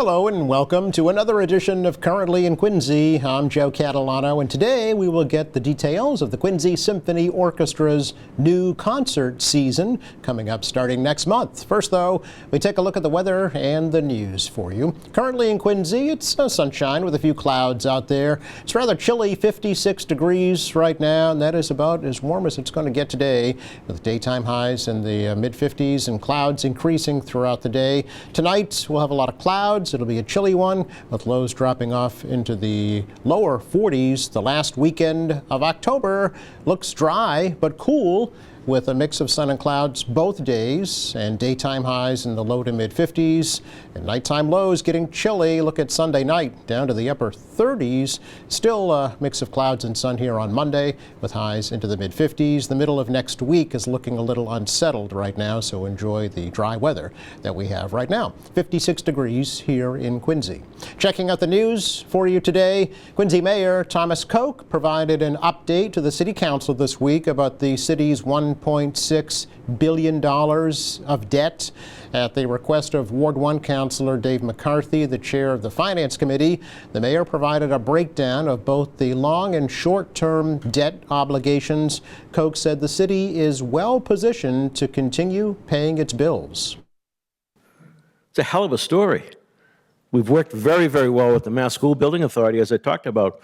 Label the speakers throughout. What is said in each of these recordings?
Speaker 1: Hello and welcome to another edition of Currently in Quincy. I'm Joe Catalano, and today we will get the details of the Quincy Symphony Orchestra's new concert season coming up starting next month. First, though, we take a look at the weather and the news for you. Currently in Quincy, it's sunshine with a few clouds out there. It's rather chilly, 56 degrees right now, and that is about as warm as it's going to get today, with daytime highs in the mid-50s and clouds increasing throughout the day. Tonight, we'll have a lot of clouds. It'll be a chilly one with lows dropping off into the lower 40s. The last weekend of October looks dry but cool, with a mix of sun and clouds both days, and daytime highs in the low to mid 50s and nighttime lows getting chilly. Look at Sunday night, down to the upper 30s. Still a mix of clouds and sun here on Monday with highs into the mid 50s. The middle of next week is looking a little unsettled right now, so enjoy the dry weather that we have right now. 56 degrees here in Quincy. Checking out the news for you today, Quincy Mayor Thomas Koch provided an update to the City Council this week about the city's $1.6 billion of debt. At the request of Ward 1 Councilor Dave McCarthy, the chair of the Finance Committee, the mayor provided a breakdown of both the long and short-term debt obligations. Koch said the city is well positioned to continue paying its bills.
Speaker 2: It's a hell of a story. We've worked very, very well with the Mass School Building Authority, as I talked about.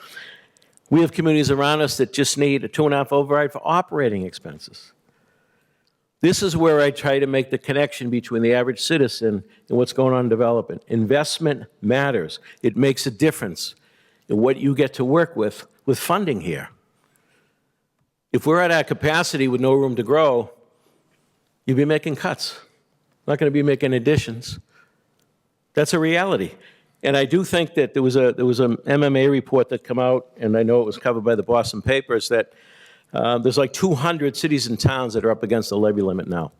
Speaker 2: We have communities around us that just need a 2.5 override for operating expenses. This is where I try to make the connection between the average citizen and what's going on in development. Investment matters. It makes a difference in what you get to work with funding here. If we're at our capacity with no room to grow, you'll be making cuts. Not going to be making additions. That's a reality. And I do think that there was a MMA report that came out, and I know it was covered by the Boston papers, that there's like 200 cities and towns that are up against the levy limit now.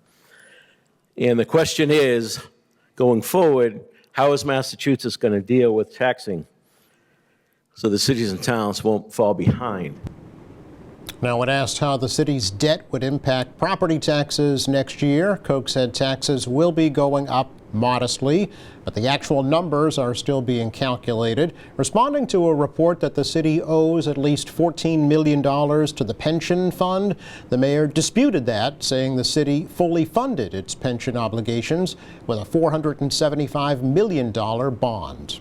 Speaker 2: And the question is, going forward, how is Massachusetts going to deal with taxing so the cities and towns won't fall behind?
Speaker 1: Now, when asked how the city's debt would impact property taxes next year, Koch said taxes will be going up modestly, but the actual numbers are still being calculated. Responding to a report that the city owes at least $14 million to the pension fund, the mayor disputed that, saying the city fully funded its pension obligations with a $475 million bond.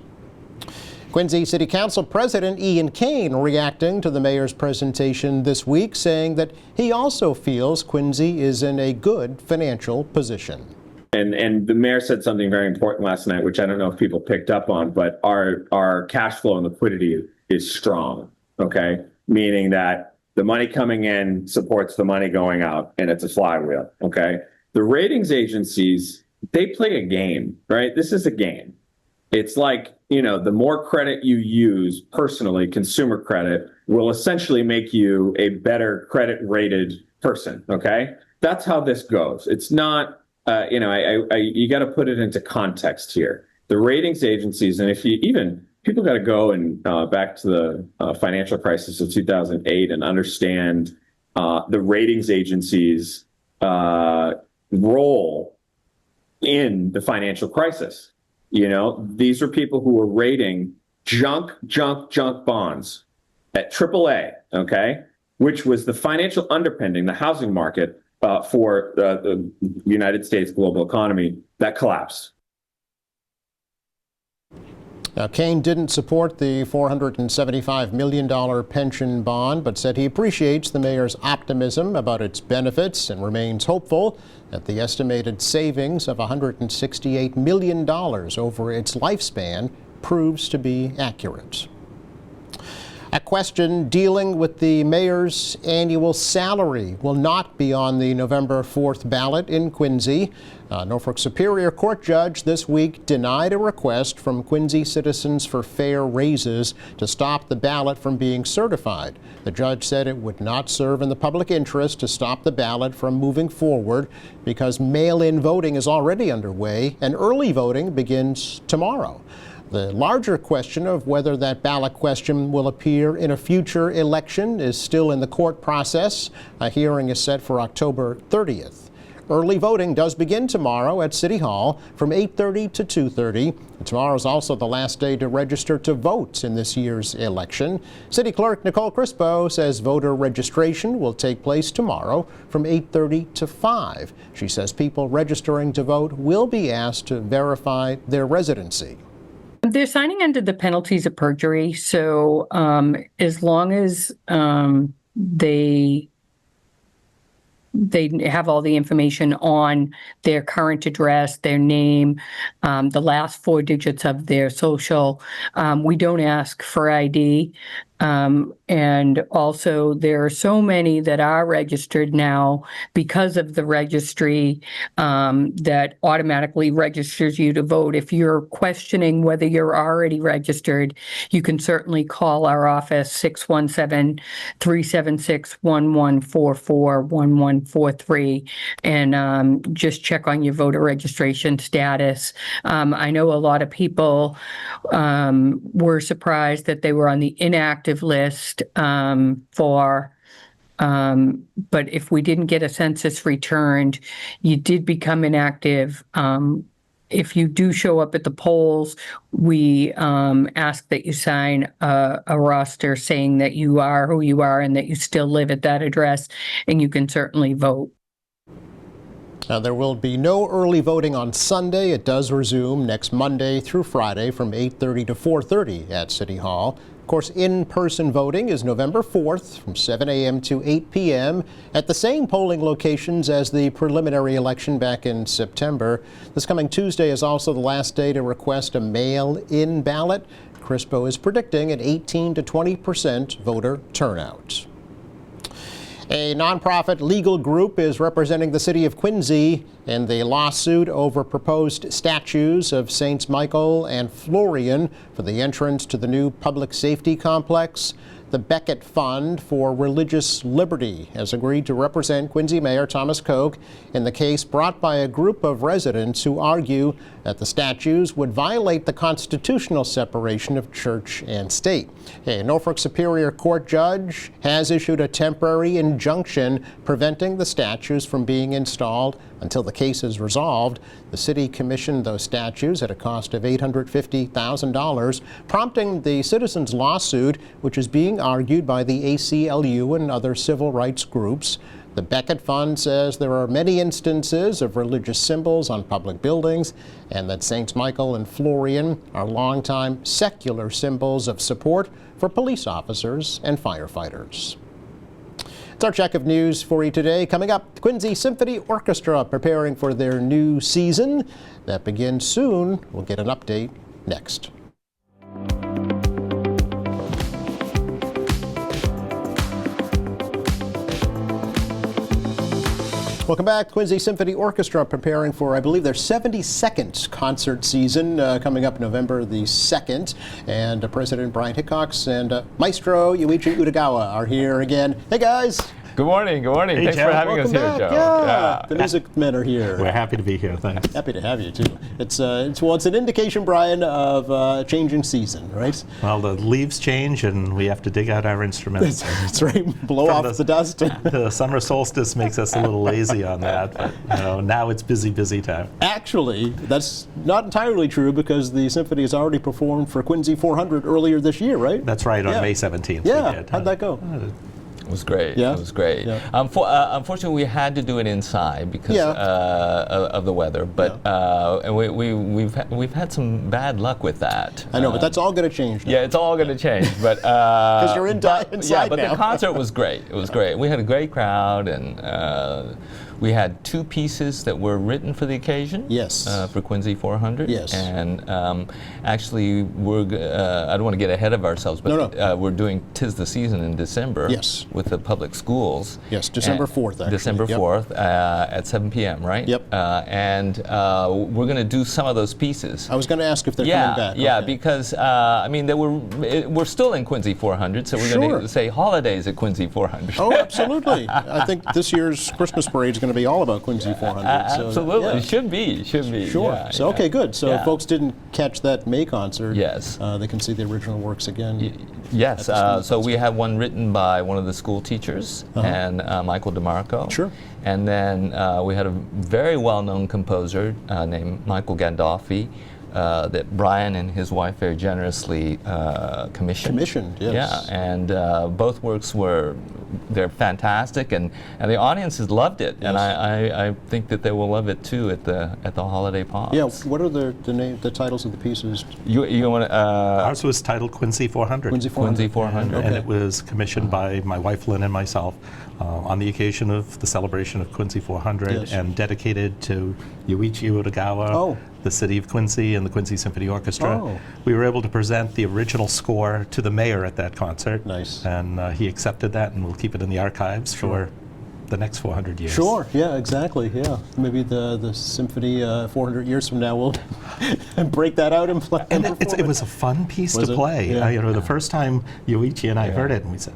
Speaker 1: Quincy City Council President Ian Kane reacting to the mayor's presentation this week, saying that he also feels Quincy is in a good financial position.
Speaker 3: And the mayor said something very important last night, which I don't know if people picked up on, but our cash flow and liquidity is strong, okay? Meaning that the money coming in supports the money going out, and it's a flywheel, okay? The ratings agencies, they play a game, right? This is a game. It's like, you know, the more credit you use personally, consumer credit, will essentially make you a better credit rated person, okay? That's how this goes. It's not, you got to put it into context here. The ratings agencies, and if you even, people got to go and back to the financial crisis of 2008 and understand the ratings agencies' role in the financial crisis. You know, these are people who were rating junk bonds at AAA, okay, which was the financial underpinning, the housing market for the United States global economy that collapsed.
Speaker 1: Now, Kane didn't support the $475 million pension bond, but said he appreciates the mayor's optimism about its benefits and remains hopeful that the estimated savings of $168 million over its lifespan proves to be accurate. A question dealing with the mayor's annual salary will not be on the November 4th ballot in Quincy. Norfolk Superior Court judge this week denied a request from Quincy Citizens for Fair Raises to stop the ballot from being certified. The judge said it would not serve in the public interest to stop the ballot from moving forward because mail-in voting is already underway and early voting begins tomorrow. The larger question of whether that ballot question will appear in a future election is still in the court process. A hearing is set for October 30th. Early voting does begin tomorrow at City Hall from 8:30 to 2:30. Tomorrow is also the last day to register to vote in this year's election. City Clerk Nicole Crispo says voter registration will take place tomorrow from 8:30 to 5. She says people registering to vote will be asked to verify their residency.
Speaker 4: They're signing under the penalties of perjury. So as long as they have all the information on their current address, their name, the last 4 digits of their social. We don't ask for ID. And also, there are so many that are registered now because of the registry that automatically registers you to vote. If you're questioning whether you're already registered, you can certainly call our office, 617-376-1144, 1143, and just check on your voter registration status. I know a lot of people were surprised that they were on the inactive list but if we didn't get a census returned, you did become inactive. If you do show up at the polls, we ask that you sign a roster saying that you are who you are and that you still live at that address, and you can certainly vote.
Speaker 1: Now, there will be no early voting on Sunday. It does resume next Monday through Friday from 8:30 to 4:30 at City Hall. Of course, in-person voting is November 4th from 7 a.m. to 8 p.m. at the same polling locations as the preliminary election back in September. This coming Tuesday is also the last day to request a mail-in ballot. Crispo is predicting an 18 to 20% voter turnout. A nonprofit legal group is representing the city of Quincy in the lawsuit over proposed statues of Saints Michael and Florian for the entrance to the new public safety complex. The Beckett Fund for Religious Liberty has agreed to represent Quincy Mayor Thomas Koch in the case brought by a group of residents who argue that the statues would violate the constitutional separation of church and state. A Norfolk Superior Court judge has issued a temporary injunction preventing the statues from being installed until the case is resolved. The city commissioned those statues at a cost of $850,000, prompting the citizens' lawsuit, which is being argued by the ACLU and other civil rights groups. The Beckett Fund says there are many instances of religious symbols on public buildings and that Saints Michael and Florian are longtime secular symbols of support for police officers and firefighters. It's our check of news for you today. Coming up, the Quincy Symphony Orchestra preparing for their new season that begins soon. We'll get an update next. Welcome back. Quincy Symphony Orchestra preparing for, I believe, their 72nd concert season coming up November the 2nd. And President Brian Hickox and Maestro Yoichi Udagawa are here again. Hey, guys.
Speaker 5: Good morning. Good morning.
Speaker 6: Hey,
Speaker 5: Thanks
Speaker 6: Joe.
Speaker 5: for having
Speaker 1: Welcome
Speaker 5: us here,
Speaker 1: back.
Speaker 5: Joe.
Speaker 1: Yeah. The music men are here.
Speaker 6: We're happy to be here. Thanks.
Speaker 1: Happy to have you, too. It's an indication, Brian, of a changing season, right?
Speaker 6: Well, the leaves change, and we have to dig out our instruments.
Speaker 1: That's right. Blow
Speaker 6: From
Speaker 1: off the dust.
Speaker 6: The summer solstice makes us a little lazy on that, but now it's busy time.
Speaker 1: Actually, that's not entirely true because the symphony has already performed for Quincy 400 earlier this year, right?
Speaker 6: That's right, on
Speaker 1: Yeah.
Speaker 6: May 17th
Speaker 1: Yeah.
Speaker 6: we did.
Speaker 1: How'd that go?
Speaker 5: It was great.
Speaker 1: Yeah?
Speaker 5: It was great.
Speaker 1: Yeah.
Speaker 5: Unfortunately, we had to do it inside because of the weather. But and we've had some bad luck with that.
Speaker 1: I know, but that's all going to change now.
Speaker 5: Yeah, it's all going to change. But
Speaker 1: Because you're inside
Speaker 5: yeah, but
Speaker 1: now.
Speaker 5: the concert was great. It was great. We had a great crowd, and we had 2 pieces that were written for the occasion.
Speaker 1: Yes.
Speaker 5: For Quincy 400.
Speaker 1: Yes.
Speaker 5: And actually, I don't want to get ahead of ourselves, but
Speaker 1: No.
Speaker 5: we're doing "Tis the Season" in December.
Speaker 1: Yes.
Speaker 5: With the public schools.
Speaker 1: Yes, December
Speaker 5: And
Speaker 1: 4th, actually.
Speaker 5: December
Speaker 1: Yep.
Speaker 5: 4th at 7 p.m., right?
Speaker 1: Yep.
Speaker 5: And we're going to do some of those pieces.
Speaker 1: I was going to ask if they're
Speaker 5: Yeah,
Speaker 1: coming back.
Speaker 5: yeah,
Speaker 1: Okay.
Speaker 5: because we're still in Quincy 400, so we're going
Speaker 1: Sure.
Speaker 5: to say holidays at Quincy 400.
Speaker 1: Oh, absolutely. I think this year's Christmas parade is going going to be all about Quincy 400. So,
Speaker 5: Absolutely,
Speaker 1: yeah.
Speaker 5: it should be.
Speaker 1: Sure.
Speaker 5: Yeah,
Speaker 1: So,
Speaker 5: yeah.
Speaker 1: okay, good. So
Speaker 5: Yeah.
Speaker 1: if folks didn't catch that May concert,
Speaker 5: Yes.
Speaker 1: they can see the original works again.
Speaker 5: Yes,
Speaker 1: at the school
Speaker 5: so we
Speaker 1: concert.
Speaker 5: have one written by one of the school teachers, and Michael DeMarco.
Speaker 1: Sure.
Speaker 5: And then we had a very well-known composer named Michael Gandolfi that Brian and his wife very generously commissioned.
Speaker 1: Commissioned, yes.
Speaker 5: Yeah, and both works they're fantastic, and the audiences loved it, and I think that they will love it too at the holiday pops.
Speaker 1: Yeah, what are the titles of the pieces?
Speaker 5: You want to?
Speaker 6: Ours was titled Quincy 400.
Speaker 1: Quincy 400.
Speaker 5: Quincy 400.
Speaker 6: And it was commissioned by my wife Lynn and myself on the occasion of the celebration of Quincy 400
Speaker 1: Yes.
Speaker 6: and dedicated to Yoichi Udagawa,
Speaker 1: Oh.
Speaker 6: the city of Quincy, and the Quincy Symphony Orchestra.
Speaker 1: Oh.
Speaker 6: We were able to present the original score to the mayor at that concert.
Speaker 1: Nice.
Speaker 6: And he accepted that, and we'll keep it in the archives for the next 400 years.
Speaker 1: Sure, yeah, exactly, yeah. Maybe the symphony 400 years from now will break that out and play.
Speaker 6: And it was a fun piece
Speaker 1: Was
Speaker 6: to
Speaker 1: it?
Speaker 6: play.
Speaker 1: Yeah.
Speaker 6: The first time Yoichi and I heard it, and we said,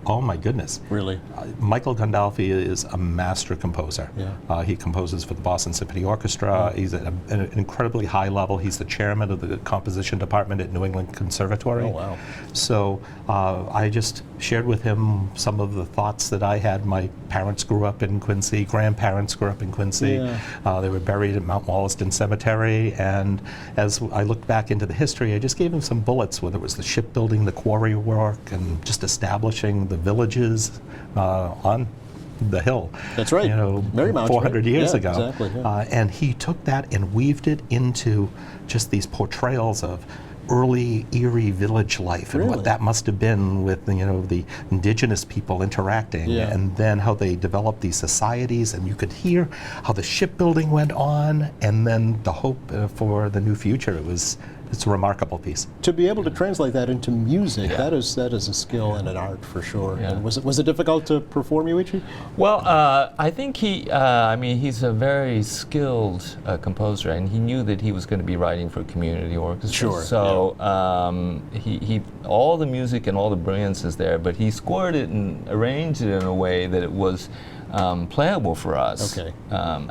Speaker 6: oh my goodness.
Speaker 1: Really?
Speaker 6: Michael Gandolfi is a master composer.
Speaker 1: Yeah.
Speaker 6: He composes for the Boston Symphony Orchestra. He's at an incredibly high level. He's the chairman of the composition department at New England Conservatory.
Speaker 1: Oh, wow.
Speaker 6: So I just shared with him some of the thoughts that I had. My parents grew up in Quincy, grandparents grew up in Quincy.
Speaker 1: Yeah.
Speaker 6: They were buried at Mount Wollaston Cemetery, and as I looked back into the history, I just gave him some bullets, whether it was the shipbuilding, the quarry work, and just establishing the villages on the hill.
Speaker 1: That's right. Marymount,
Speaker 6: 400
Speaker 1: right?
Speaker 6: years
Speaker 1: Yeah,
Speaker 6: ago.
Speaker 1: exactly, yeah.
Speaker 6: And he took that and weaved it into just these portrayals of early Erie village life and
Speaker 1: Really?
Speaker 6: what that must have been with the indigenous people interacting,
Speaker 1: Yeah.
Speaker 6: and then how they developed these societies, and you could hear how the shipbuilding went on, and then the hope for the new future. It's a remarkable piece.
Speaker 1: To be able to translate that into music, that is a skill and an art for sure.
Speaker 5: Yeah.
Speaker 1: And was it difficult to perform, Yoichi?
Speaker 5: Well, I think he's a very skilled composer, and he knew that he was going to be writing for community orchestra.
Speaker 1: Sure,
Speaker 5: So he all the music and all the brilliance is there, but he scored it and arranged it in a way that it was playable for us.
Speaker 1: Okay.
Speaker 5: I'm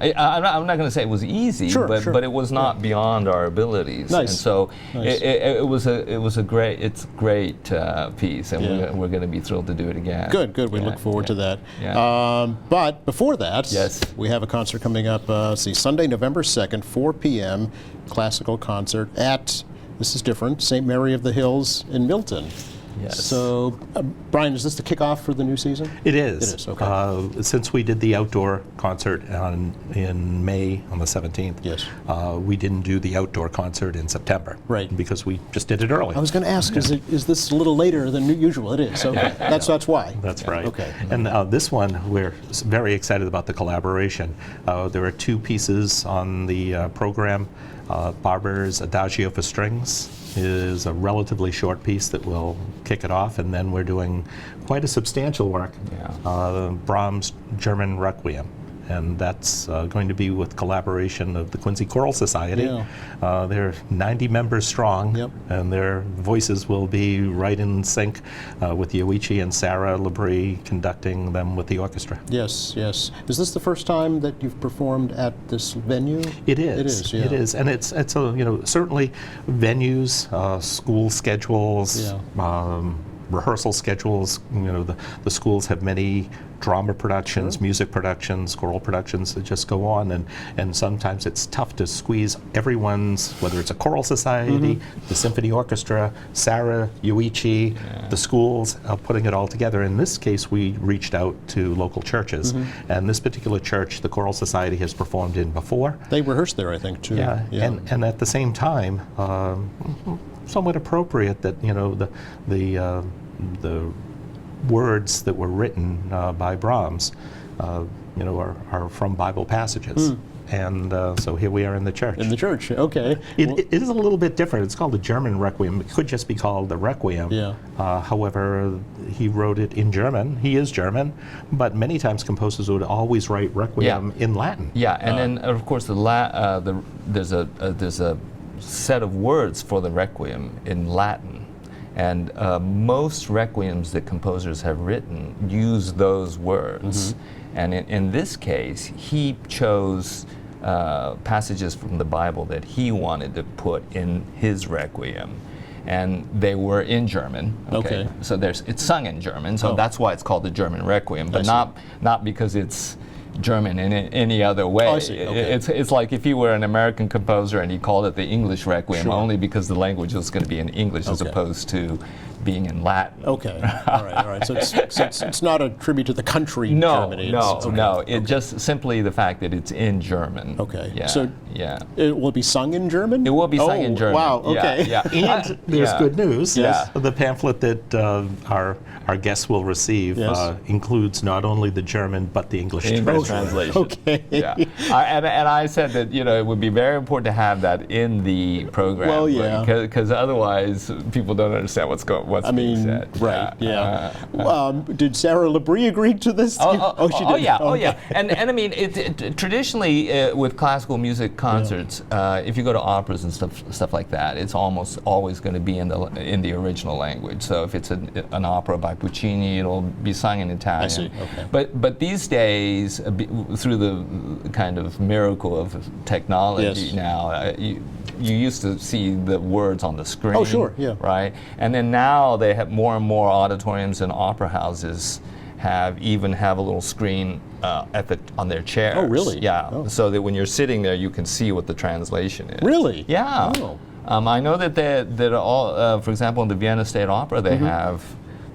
Speaker 5: not going to say it was easy,
Speaker 1: Sure,
Speaker 5: but
Speaker 1: sure.
Speaker 5: it was not beyond our abilities.
Speaker 1: Nice.
Speaker 5: And so
Speaker 1: Nice.
Speaker 5: it was a great piece, and
Speaker 1: Yeah.
Speaker 5: we're going to be thrilled to do it again.
Speaker 1: Good. We
Speaker 5: Yeah,
Speaker 1: look forward to that.
Speaker 5: Yeah.
Speaker 1: But before that,
Speaker 5: Yes.
Speaker 1: we have a concert coming up. Sunday, November 2nd, 4 p.m. Classical concert at, this is different, St. Mary of the Hills in Milton.
Speaker 5: Yes.
Speaker 1: So, Brian, is this the kickoff for the new season?
Speaker 6: It is.
Speaker 1: It is, okay.
Speaker 6: Since we did the outdoor concert in May on the 17th,
Speaker 1: Yes.
Speaker 6: We didn't do the outdoor concert in September.
Speaker 1: Right.
Speaker 6: Because we just did it early.
Speaker 1: I was going to ask, is this a little later than usual? It is. Okay. That's why.
Speaker 6: That's right.
Speaker 1: Okay.
Speaker 6: And this one, we're very excited about the collaboration. There are two pieces on the program. Barber's Adagio for Strings is a relatively short piece that will kick it off, and then we're doing quite a substantial work, Brahms' German Requiem. And that's going to be with collaboration of the Quincy Choral Society.
Speaker 1: Yeah.
Speaker 6: They're 90 members strong,
Speaker 1: Yep.
Speaker 6: and their voices will be right in sync with Yoichi and Sarah Labrie conducting them with the orchestra.
Speaker 1: Yes. Is this the first time that you've performed at this venue?
Speaker 6: It is.
Speaker 1: It is, yeah.
Speaker 6: It is, and it's certainly venues, school schedules, rehearsal schedules. The schools have many drama productions, music productions, choral productions that just go on, and sometimes it's tough to squeeze everyone's, whether it's a choral society, the symphony orchestra, Sarah, Yoichi, the schools, putting it all together. In this case, we reached out to local churches, and this particular church, the Choral Society, has performed in before.
Speaker 1: They rehearsed there, I think, too.
Speaker 6: And at the same time, somewhat appropriate that the words that were written by Brahms, are from Bible passages. And so here we are in the church.
Speaker 1: In the church, okay.
Speaker 6: It is a little bit different. It's called the German Requiem. It could just be called the Requiem.
Speaker 1: Yeah.
Speaker 6: However, he wrote it in German. He is German, but many times composers would always write Requiem in Latin.
Speaker 5: Yeah, and then of course there's a set of words for the Requiem in Latin, And most requiems that composers have written use those words. And in this case, he chose passages from the Bible that he wanted to put in his requiem. And they were in German. Okay. So it's sung in German, so that's why it's called the German Requiem, but not because it's German in any other way.
Speaker 1: Oh, I see. Okay.
Speaker 5: It's like if you were an American composer and he called it the English Requiem only because the language was going to be in English as opposed to being in Latin.
Speaker 1: Okay. All right. So it's not a tribute to the country Germany.
Speaker 5: No. It just simply the fact that it's in German.
Speaker 1: Okay.
Speaker 5: Yeah.
Speaker 1: So it will be sung in German?
Speaker 5: It will be sung in German.
Speaker 1: Wow. Okay.
Speaker 5: Yeah.
Speaker 6: And there's good news.
Speaker 5: Yes.
Speaker 6: The pamphlet that our guests will receive includes not only the German but the English
Speaker 5: translation.
Speaker 1: Okay.
Speaker 5: Yeah. And I said that it would be very important to have that in the program.
Speaker 1: Well, yeah.
Speaker 5: Because otherwise people don't understand what's being said.
Speaker 1: Right. Yeah. Did Sarah Labrie agree to this? She did.
Speaker 5: Yeah. And I mean, traditionally with classical music concerts, if you go to operas and stuff like that, it's almost always going to be in the original language. So if it's an opera by Puccini, it'll be sung in Italian.
Speaker 1: I see. Okay.
Speaker 5: But these days, through the kind of miracle of technology now, you used to see the words on the screen.
Speaker 1: Oh, sure. Yeah.
Speaker 5: Right. And then now they have more and more auditoriums and opera houses have a little screen on their chairs.
Speaker 1: Oh, really?
Speaker 5: Yeah.
Speaker 1: Oh.
Speaker 5: So that when you're sitting there, you can see what the translation is.
Speaker 1: Really?
Speaker 5: Yeah.
Speaker 1: Oh.
Speaker 5: I know that all, for example, in the Vienna State Opera, they have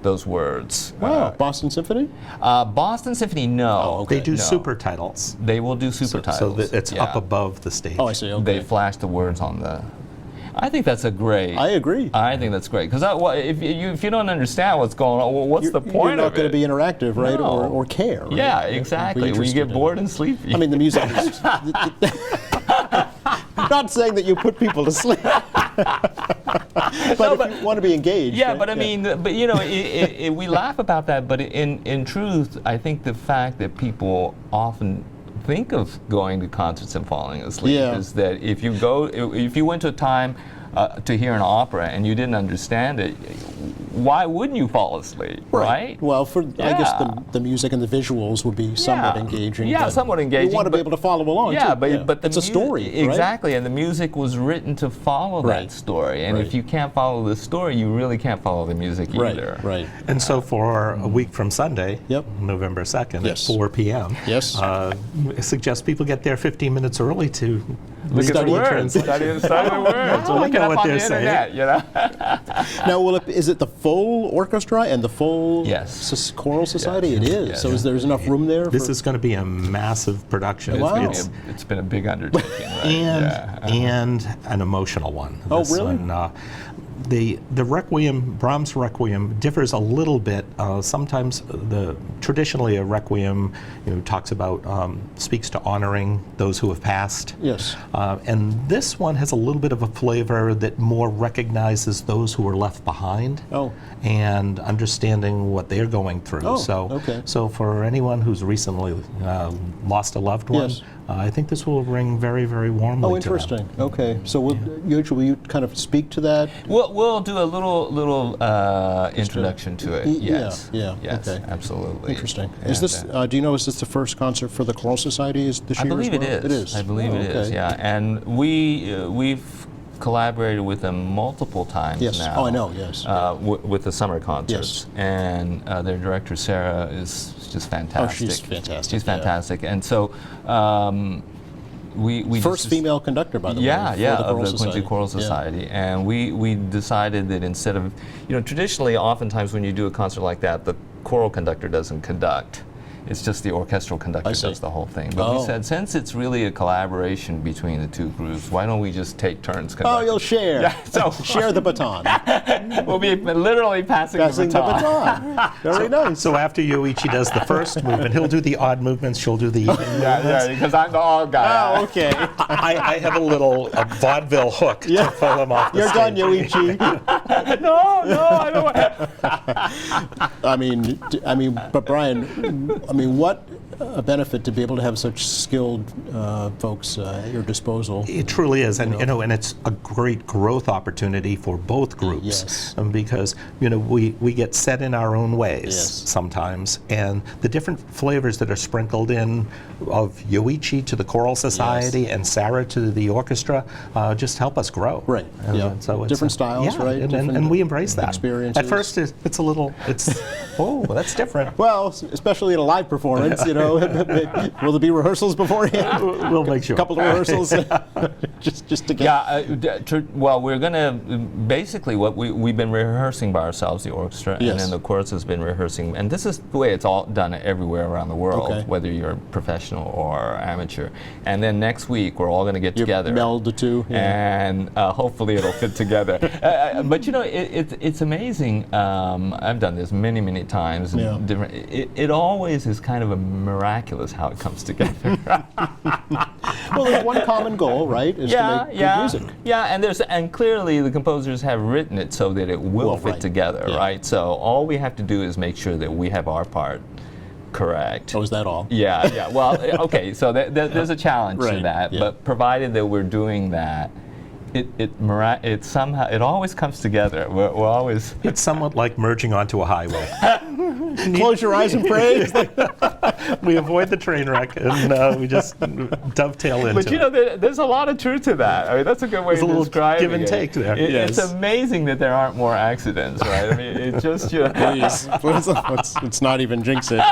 Speaker 5: those words.
Speaker 1: Wow. Boston Symphony?
Speaker 5: Boston Symphony, no.
Speaker 1: Oh, okay.
Speaker 6: They do
Speaker 5: No.
Speaker 6: super titles.
Speaker 5: They will do super titles.
Speaker 6: So that it's up above the stage.
Speaker 1: Oh, I see. Okay.
Speaker 5: They flash the words on the. I think that's
Speaker 1: I agree.
Speaker 5: I think that's great because if you don't understand what's going on, well, what's the point of it?
Speaker 1: You're not going to be interactive, right?
Speaker 5: No.
Speaker 1: Or care. Right?
Speaker 5: Yeah,
Speaker 1: You'll be
Speaker 5: exactly. When you
Speaker 1: interested
Speaker 5: get bored and sleepy.
Speaker 1: I mean, the music is. Not saying that you put people to sleep. But if you want to be engaged.
Speaker 5: Yeah,
Speaker 1: right?
Speaker 5: but I mean, we laugh about that, but in truth, I think the fact that people often think of going to concerts and falling asleep is that if you went to a time to hear an opera and you didn't understand it, why wouldn't you fall asleep, right?
Speaker 1: Well, I guess the music and the visuals would be somewhat engaging.
Speaker 5: Yeah, somewhat engaging.
Speaker 1: You want to be able to follow along,
Speaker 5: yeah,
Speaker 1: too.
Speaker 5: But
Speaker 1: it's a story, right?
Speaker 5: Exactly, and the music was written to follow that story. And if you can't follow the story, you really can't follow the music either.
Speaker 1: Right.
Speaker 6: And so for a week from Sunday, November 2nd at 4 p.m., I suggest people get there 15 minutes early to
Speaker 5: Look at the words.
Speaker 6: translation.
Speaker 5: Study the words.
Speaker 6: Look at what they're
Speaker 5: saying.
Speaker 1: Now, is it the full orchestra and the full choral society?
Speaker 5: Yes.
Speaker 1: It is.
Speaker 5: Yes.
Speaker 1: So is there's enough room there?
Speaker 6: This is going to be a massive production.
Speaker 1: Wow.
Speaker 5: It's been a big undertaking, right?
Speaker 6: and an emotional one.
Speaker 1: Oh,
Speaker 6: This
Speaker 1: really?
Speaker 6: one, the Requiem, Brahms' Requiem, differs a little bit. Sometimes traditionally a Requiem, talks about speaks to honoring those who have passed.
Speaker 1: Yes.
Speaker 6: And this one has a little bit of a flavor that more recognizes those who were left behind.
Speaker 1: Oh.
Speaker 6: And understanding what they're going through.
Speaker 1: Oh,
Speaker 6: so,
Speaker 1: okay.
Speaker 6: so for anyone who's recently lost a loved one,
Speaker 1: Yes.
Speaker 6: I think this will ring very, very warmly
Speaker 1: Oh,
Speaker 6: to
Speaker 1: interesting.
Speaker 6: them.
Speaker 1: Okay. So Yoichi, will you kind of speak to that?
Speaker 5: We'll do a little introduction to it. Yes.
Speaker 1: Yeah.
Speaker 5: Yes.
Speaker 1: Okay.
Speaker 5: Absolutely.
Speaker 1: Interesting. Is this? Do you know? Is this the first concert for the Choral Society? This year?
Speaker 5: I believe
Speaker 1: as well?
Speaker 5: it is.
Speaker 1: It is.
Speaker 5: I believe it is.
Speaker 1: okay.
Speaker 5: Yeah, and we've collaborated with them multiple times
Speaker 1: Yes.
Speaker 5: now.
Speaker 1: Oh, I know. Yes.
Speaker 5: With the summer concerts, and their director Sarah is just fantastic.
Speaker 1: Oh, she's fantastic.
Speaker 5: She's
Speaker 1: yeah.
Speaker 5: fantastic, and so. We
Speaker 1: First female conductor, by the way.
Speaker 5: Yeah,
Speaker 1: for the
Speaker 5: of
Speaker 1: Choral
Speaker 5: the
Speaker 1: Society.
Speaker 5: Quincy Choral Society, and we decided that instead of, traditionally, oftentimes when you do a concert like that, the choral conductor doesn't conduct. It's just the orchestral conductor does the whole thing. But we said, since it's really a collaboration between the two groups, why don't we just take turns conducting?
Speaker 1: Oh, you'll share.
Speaker 5: Yeah, so
Speaker 1: share the baton.
Speaker 5: We'll be literally passing the baton.
Speaker 1: Very nice.
Speaker 6: So after Yoichi does the first movement, he'll do the odd movements, she'll do the even movements.
Speaker 5: Yeah, because I'm the odd guy.
Speaker 1: Oh, okay.
Speaker 6: I have a vaudeville hook to pull him off the
Speaker 1: You're done,
Speaker 6: stage.
Speaker 1: Yoichi.
Speaker 5: No, I don't want.
Speaker 1: I mean, but Brian, what a benefit to be able to have such skilled folks at your disposal.
Speaker 6: It truly is, and and it's a great growth opportunity for both groups.
Speaker 1: Yes.
Speaker 6: Because we get set in our own ways
Speaker 1: Yes.
Speaker 6: sometimes, and the different flavors that are sprinkled in of Yoichi to the Choral Society and Sarah to the orchestra just help us grow.
Speaker 1: Right.
Speaker 6: And,
Speaker 1: Yeah.
Speaker 6: so it's,
Speaker 1: Different styles,
Speaker 6: yeah,
Speaker 1: right?
Speaker 6: And we embrace that.
Speaker 1: experiences.
Speaker 6: At first, it's a little, oh, that's different.
Speaker 1: Well, especially at a live performance, will there be rehearsals beforehand?
Speaker 6: We'll make sure.
Speaker 1: A couple of rehearsals, just to get.
Speaker 5: Yeah, well, we're going to, basically what we've been rehearsing by ourselves, the orchestra,
Speaker 1: Yes.
Speaker 5: and then the chorus has been rehearsing, and this is the way it's all done everywhere around the world,
Speaker 1: Okay.
Speaker 5: whether you're professional or amateur. And then next week, we're all going to get
Speaker 1: You
Speaker 5: together.
Speaker 1: meld the two.
Speaker 5: And hopefully it'll fit together. But it's amazing. I've done this many, many times.
Speaker 1: Yeah.
Speaker 5: It always is kind of a miraculous how it comes together.
Speaker 1: Well, there's one common goal, right? Is to make good music.
Speaker 5: Yeah, and clearly the composers have written it so that it will fit
Speaker 1: right.
Speaker 5: together,
Speaker 1: Yeah.
Speaker 5: right? So all we have to do is make sure that we have our part correct.
Speaker 1: Oh, is that all?
Speaker 5: Yeah. Well, okay. So there's a challenge
Speaker 1: Right,
Speaker 5: to that,
Speaker 1: yeah.
Speaker 5: but provided that we're doing that, it somehow it always comes together. We're always.
Speaker 6: It's somewhat like merging onto a highway.
Speaker 1: Close your eyes and pray.
Speaker 6: We avoid the train wreck, and we just dovetail into
Speaker 5: But
Speaker 6: it.
Speaker 5: there's a lot of truth to that. I mean, that's a good way
Speaker 6: There's a
Speaker 5: to
Speaker 6: little
Speaker 5: describe
Speaker 6: give and
Speaker 5: it.
Speaker 6: take there.
Speaker 5: It's
Speaker 6: Yes.
Speaker 5: amazing that there aren't more accidents, right? I mean, it just
Speaker 1: Please, let's not even jinx it.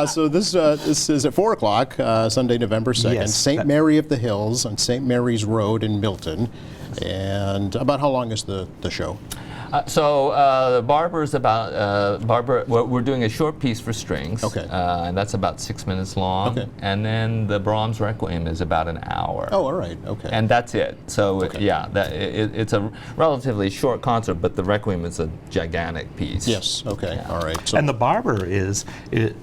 Speaker 1: So this is at 4 o'clock, Sunday, November 2nd,
Speaker 6: Yes.
Speaker 1: St. Mary of the Hills on St. Mary's Road in Milton. And about how long is the show?
Speaker 5: The Barber's about we're doing a short piece for strings.
Speaker 1: Okay.
Speaker 5: And that's about 6 minutes long.
Speaker 1: Okay.
Speaker 5: And then the Brahms Requiem is about an hour.
Speaker 1: Oh, all right. Okay.
Speaker 5: And that's it. So
Speaker 1: Okay.
Speaker 5: it's a relatively short concert, but the Requiem is a gigantic piece.
Speaker 1: yes. Okay.
Speaker 5: Yeah.
Speaker 1: All right. So
Speaker 6: And the barber is it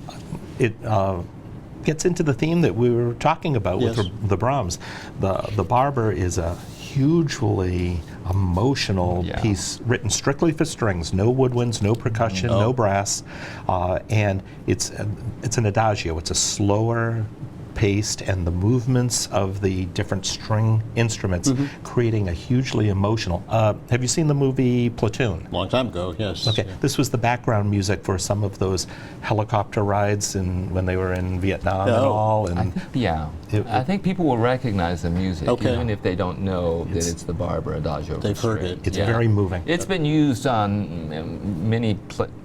Speaker 6: gets into the theme that we were talking about
Speaker 1: Yes.
Speaker 6: with the Brahms. The barber is a hugely emotional
Speaker 5: Yeah.
Speaker 6: piece written strictly for strings, no woodwinds, no percussion, no brass, and it's an adagio. It's a slower paced, and the movements of the different string instruments creating a hugely emotional. Have you seen the movie Platoon?
Speaker 1: long time ago. Yes.
Speaker 6: Okay,
Speaker 1: Yeah.
Speaker 6: this was the background music for some of those helicopter rides when they were in Vietnam and
Speaker 1: Oh.
Speaker 6: all. And
Speaker 5: I think people will recognize the music,
Speaker 1: Okay.
Speaker 5: even if they don't know that it's the Barber Adagio. for
Speaker 1: They've heard
Speaker 5: string.
Speaker 1: it.
Speaker 6: it's very moving.
Speaker 5: It's been used on many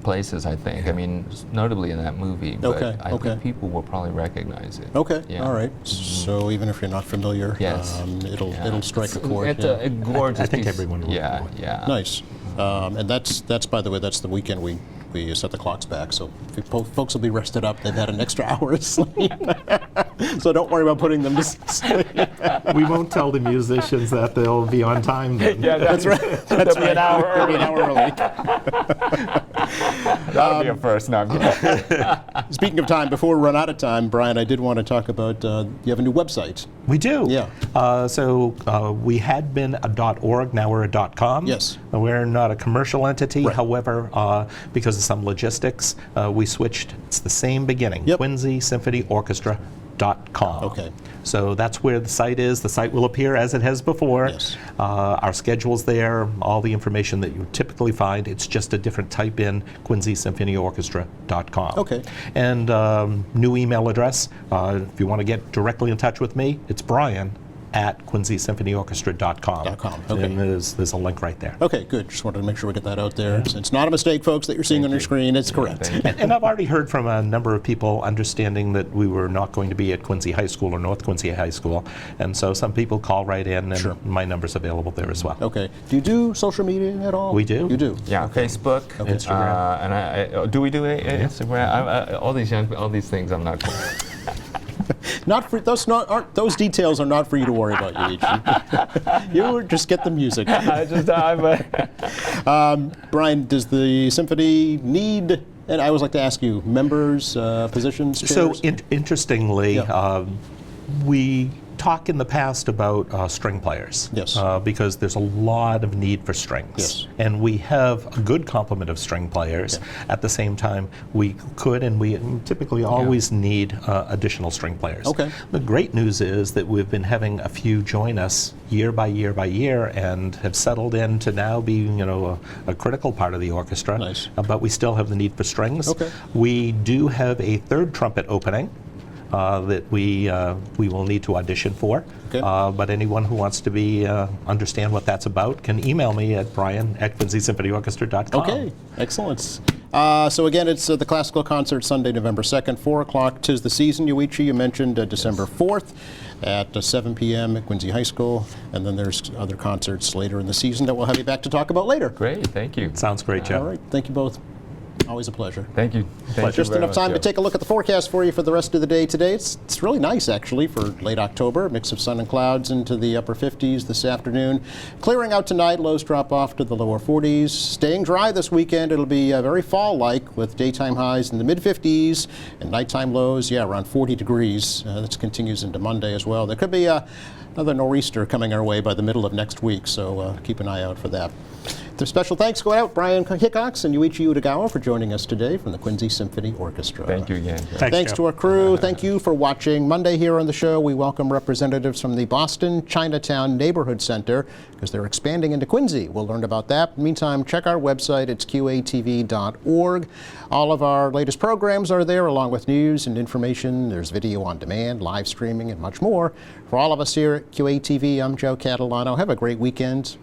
Speaker 5: places, I think. I mean, notably in that movie. But
Speaker 1: Okay,
Speaker 5: I
Speaker 1: okay.
Speaker 5: think people will probably recognize it.
Speaker 1: Okay.
Speaker 5: Yeah.
Speaker 1: All right. So even if you're not familiar,
Speaker 5: Yes.
Speaker 1: it'll strike a chord.
Speaker 5: It's
Speaker 1: yeah.
Speaker 5: a gorgeous
Speaker 6: I think
Speaker 5: piece.
Speaker 6: everyone will
Speaker 5: Yeah,
Speaker 6: know it.
Speaker 5: yeah.
Speaker 1: Nice. And that's by the way, that's the weekend we set the clocks back, so folks will be rested up. They've had an extra hour of sleep, so don't worry about putting them to sleep.
Speaker 6: We won't tell the musicians that they'll be on time then.
Speaker 5: Yeah, that's right.
Speaker 1: That's
Speaker 5: They'll be an hour
Speaker 1: They'll be
Speaker 5: early.
Speaker 1: an hour early.
Speaker 5: That'll be a first. No, I'm kidding.
Speaker 1: Speaking of time, before we run out of time, Brian, I did want to talk about you have a new website.
Speaker 6: We do.
Speaker 1: Yeah.
Speaker 6: So we had been a .org, now we're a .com.
Speaker 1: Yes.
Speaker 6: We're not a commercial entity.
Speaker 1: Right.
Speaker 6: However, because of some logistics, we switched. It's the same beginning.
Speaker 1: Yep.
Speaker 6: Quincy Symphony Orchestra.com.
Speaker 1: Okay.
Speaker 6: So that's where the site is. The site will appear as it has before.
Speaker 1: Yes.
Speaker 6: Our schedule's there, all the information that you typically find. It's just a different type in, QuincySymphonyOrchestra.com.
Speaker 1: Okay.
Speaker 6: And new email address, if you want to get directly in touch with me, it's Brian@QuincySymphonyOrchestra.com.
Speaker 1: .com, okay.
Speaker 6: And there's a link right there.
Speaker 1: Okay, good. Just wanted to make sure we get that out there. It's not a mistake, folks, that you're seeing on your screen. It's correct.
Speaker 6: And I've already heard from a number of people understanding that we were not going to be at Quincy High School or North Quincy High School. And so some people call right in, and
Speaker 1: Sure.
Speaker 6: my number's available there as well.
Speaker 1: Okay. Do you do social media at all?
Speaker 6: We do.
Speaker 1: You do?
Speaker 5: Yeah, Facebook,
Speaker 6: Instagram.
Speaker 5: and do we do Instagram? All these things I'm not.
Speaker 1: Not for those. Aren't those details are not for you to worry about, Yoichi. You just get the music. Brian, does the symphony need? And I always like to ask you, members, positions, chairs?
Speaker 6: So interestingly,
Speaker 1: Yeah.
Speaker 6: we talk in the past about string players.
Speaker 1: Yes.
Speaker 6: Because there's a lot of need for strings.
Speaker 1: Yes.
Speaker 6: And we have a good complement of string players. At the same time, we could and we typically always need additional string players.
Speaker 1: Okay.
Speaker 6: The great news is that we've been having a few join us year by year by year and have settled in to now be, a critical part of the orchestra.
Speaker 1: Nice.
Speaker 6: But we still have the need for strings.
Speaker 1: Okay.
Speaker 6: We do have a third trumpet opening that we will need to audition for.
Speaker 1: Okay.
Speaker 6: But anyone who wants to understand what that's about can email me at brian@QuincySymphonyOrchestra.com.
Speaker 1: Okay, excellent. So again, it's the classical concert Sunday, November 2nd, 4 o'clock. 'Tis the season, Yoichi. You mentioned December 4th at 7 p.m. at Quincy High School. And then there's other concerts later in the season that we'll have you back to talk about later.
Speaker 5: Great, thank you.
Speaker 6: Sounds great, Joe.
Speaker 1: All right, thank you both. Always a pleasure.
Speaker 5: Thank you. Thank you
Speaker 1: Just
Speaker 5: very
Speaker 1: enough
Speaker 5: much,
Speaker 1: time to
Speaker 5: Joe.
Speaker 1: take a look at the forecast for you for the rest of the day today. It's really nice, actually, for late October. A mix of sun and clouds into the upper 50s this afternoon. Clearing out tonight, lows drop off to the lower 40s. Staying dry this weekend. It'll be very fall-like with daytime highs in the mid-50s and nighttime lows, around 40 degrees. This continues into Monday as well. There could be another nor'easter coming our way by the middle of next week, so keep an eye out for that. The special thanks go out Brian Hickox and Yoichi Udagawa for joining us today from the Quincy Symphony Orchestra.
Speaker 5: Thank you again, Joe.
Speaker 6: Thanks,
Speaker 1: Thanks
Speaker 6: Joe.
Speaker 1: to our crew. Thank you for watching. Monday here on the show, we welcome representatives from the Boston Chinatown Neighborhood Center because they're expanding into Quincy. We'll learn about that. In the meantime, check our website. It's qatv.org. All of our latest programs are there, along with news and information. There's video on demand, live streaming, and much more. For all of us here at QATV, I'm Joe Catalano. Have a great weekend.